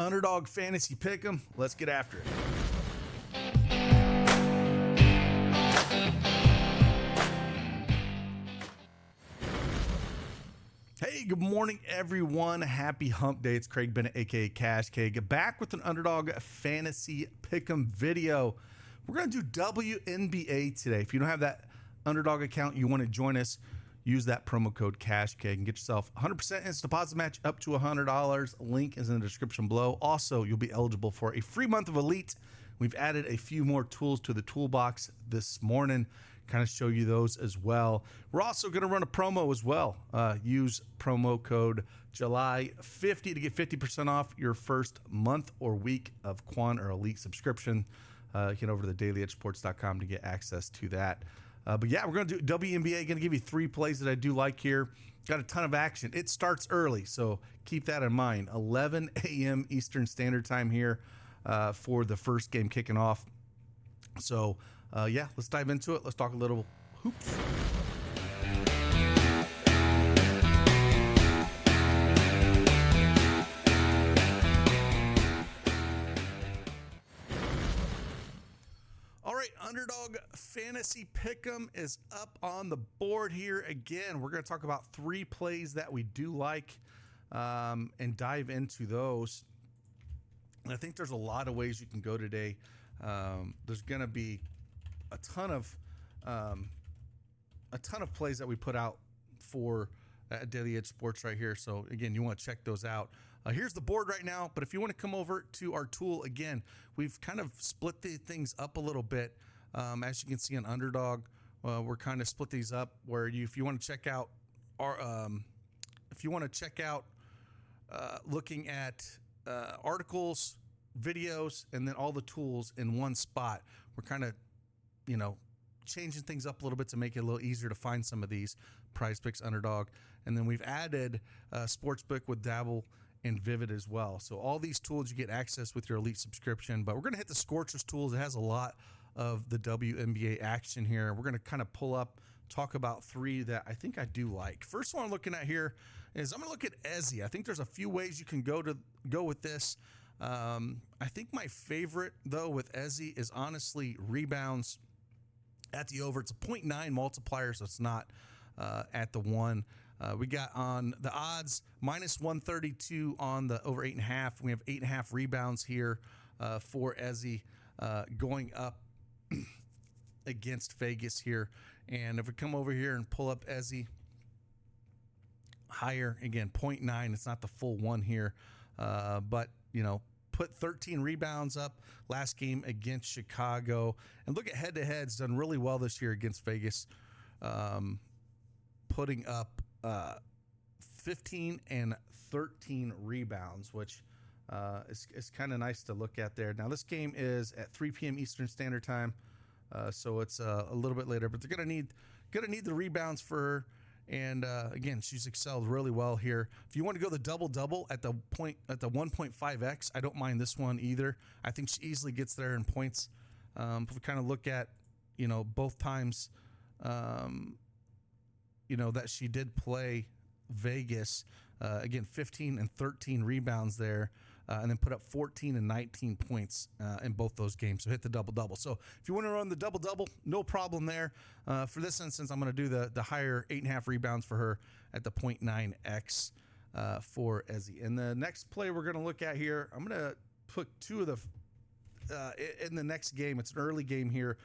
Underdog Fantasy Pick'em. Let's get after it. Hey, good morning, everyone. Happy hump day. It's Craig Bennett, aka Cash Cake, back with an Underdog Fantasy Pick'em video. We're going to do WNBA today. If you don't have that Underdog account, you want to join us, use that promo code CashCake and get yourself 100% instant deposit match up to $100. Link is in the description below. Also, you'll be eligible for a free month of Elite. We've added a few more tools to the toolbox this morning. Kind of show you those as well. We're also going to run a promo as well. Use promo code July50 to get 50% off your first month or week of Quan or Elite subscription. Get over to thedailyedgesports.com to get access to that. But yeah, we're going to do WNBA. Going to give you 3 plays that I do like here. Got a ton of action. It starts early, so keep that in mind. 11 a.m. Eastern Standard Time here for the first game kicking off. So yeah, let's dive into it. Let's talk a little hoops. Underdog Fantasy Pick'em is up on the board here again. We're going to talk about 3 plays that we do like and dive into those. And I think there's a lot of ways you can go today. There's going to be a ton of plays that we put out for Daily Edge Sports right here. So again, you want to check those out. Here's the board right now, but if you want to come over to our tool again, we've kind of split the things up a little bit. As you can see on Underdog, we're kind of split these up where if you want to check out looking at articles, videos, and then all the tools in one spot, we're kind of, changing things up a little bit to make it a little easier to find some of these. PrizePicks, Underdog, and then we've added sportsbook with Dabble and Vivid as well. So all these tools you get access with your Elite subscription, but we're going to hit the Scorchers tools. It has a lot of the WNBA action here. We're going to kind of pull up, talk about 3 that I think I do like. First one I'm looking at here is I'm going to look at Ezi. I think there's a few ways you can go with this. I think my favorite though with Ezi is honestly rebounds at the over. It's a 0.9 multiplier, so it's not at the 1. We got on the odds -132 on the over 8.5. We have 8.5 rebounds here for Ezi going up against Vegas here. And if we come over here and pull up Ezi higher, again 0.9, it's not the full 1 here, but put 13 rebounds up last game against Chicago. And look at head-to-heads, done really well this year against Vegas, putting up 15 and 13 rebounds, which is kind of nice to look at there. Now this game is at 3 p.m. Eastern Standard Time, so it's a little bit later. But they're gonna need the rebounds for her. And again, she's excelled really well here. If you want to go the double-double at the 1.5x, I don't mind this one either. I think she easily gets there in points. If we kind of look at both times that she did play Vegas, again 15 and 13 rebounds there, and then put up 14 and 19 points in both those games. So hit the double-double. So if you want to run the double-double, no problem there. For this instance, I'm going to do the higher 8.5 rebounds for her at the 0.9x for Ezi. And the next play we're going to look at here, I'm going to put 2 of the in the next game. It's an early game here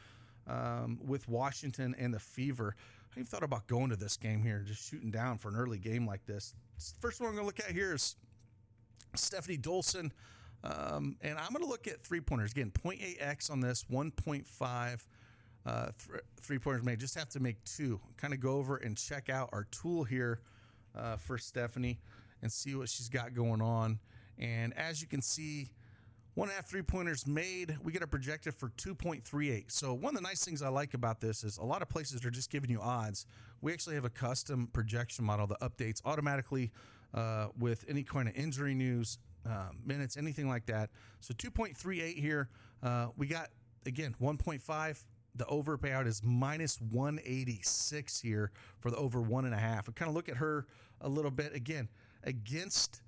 with Washington and the Fever. I even thought about going to this game here, just shooting down for an early game like this. First one I'm going to look at here is Stephanie Dolson, and I'm going to look at 3-pointers. Again, 0.8x on this, 1.5 3-pointers made. Just have to make 2. Kind of go over and check out our tool here for Stephanie and see what she's got going on. And as you can see, 1.5 3-pointers made. We get a projected for 2.38. So one of the nice things I like about this is a lot of places are just giving you odds. We actually have a custom projection model that updates automatically with any kind of injury news, minutes, anything like that. So 2.38 here. We got, again, 1.5. The over payout is -186 here for the over 1.5. We kind of look at her a little bit again against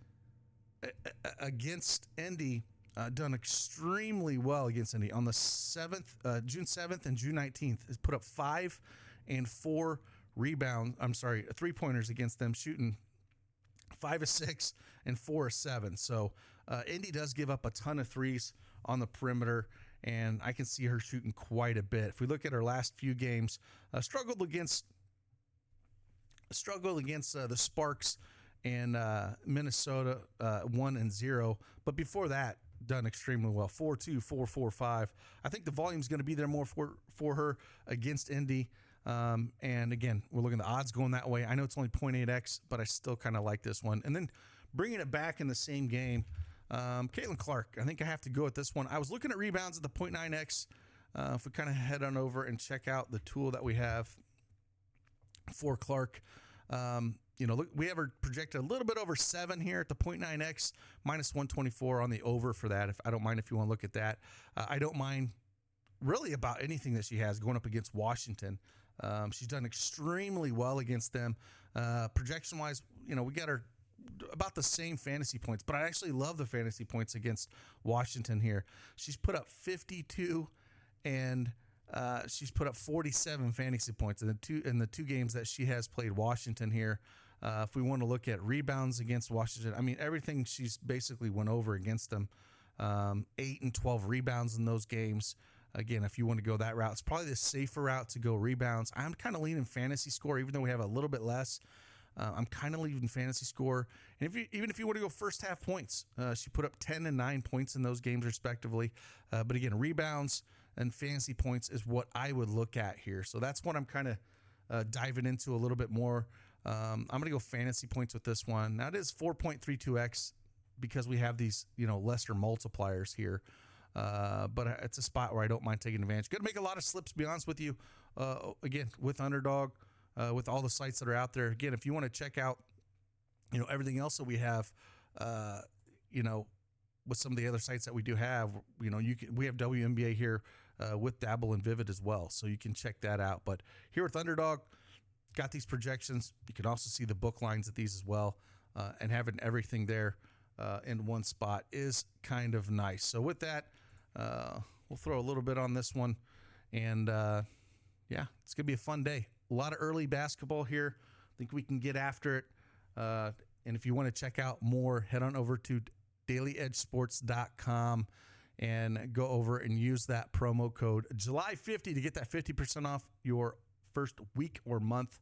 against Indy, done extremely well against Indy. On the 7th, June 7th and June 19th, has put up 5 and 4 3-pointers against them, shooting 5 of 6 and 4 of 7. So Indy does give up a ton of threes on the perimeter, and I can see her shooting quite a bit. If we look at her last few games, struggled against the Sparks and Minnesota 1-0, but before that, done extremely well. 4-2, 4-4-5. I think the volume is going to be there more for her against Indy. And again, we're looking at the odds going that way. I know it's only 0.8x, but I still kind of like this one. And then bringing it back in the same game, Caitlin Clark. I think I have to go with this one. I was looking at rebounds at the 0.9x. If we kind of head on over and check out the tool that we have for Clark, look, we have her projected a little bit over 7 here at the 0.9x, minus 124 on the over for that. I don't mind if you want to look at that. I don't mind really about anything that she has going up against Washington. She's done extremely well against them. Projection-wise, we got her about the same fantasy points, but I actually love the fantasy points against Washington here. She's put up 52 and she's put up 47 fantasy points in the two games that she has played Washington here. If we want to look at rebounds against Washington, I mean, everything she's basically went over against them. 8 and 12 rebounds in those games. Again, if you want to go that route, it's probably the safer route to go rebounds. I'm kind of leaning fantasy score, even though we have a little bit less. I'm kind of leaving fantasy score. And even if you want to go first half points, she put up 10 and 9 points in those games respectively. But again, rebounds and fantasy points is what I would look at here. So that's what I'm kind of diving into a little bit more. I'm going to go fantasy points with this one. Now it is 4.32x because we have these, lesser multipliers here. But it's a spot where I don't mind taking advantage. Going to make a lot of slips, to be honest with you. Again, with Underdog, with all the sites that are out there. Again, if you want to check out, everything else that we have, with some of the other sites that we do have, we have Wnba here with Dabble and Vivid as well, so you can check that out. But here with Underdog, got these projections. You can also see the book lines of these as well, and having everything there in one spot is kind of nice. So with that, we'll throw a little bit on this one, and it's gonna be a fun day. A lot of early basketball here. I think we can get after it. And if you want to check out more, head on over to dailyedgesports.com and go over and use that promo code July50 to get that 50% off your first week or month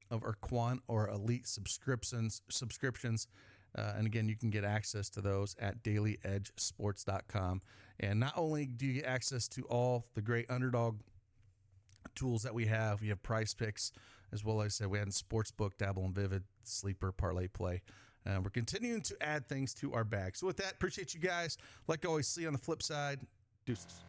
of our Quant or Elite subscriptions. And again, you can get access to those at dailyedgesports.com. And not only do you get access to all the great Underdog tools that we have PrizePicks, as well as I said, we had sportsbook, Dabble and Vivid, Sleeper, Parlay Play. We're continuing to add things to our bag. So with that, appreciate you guys. Like always, see you on the flip side. Deuces.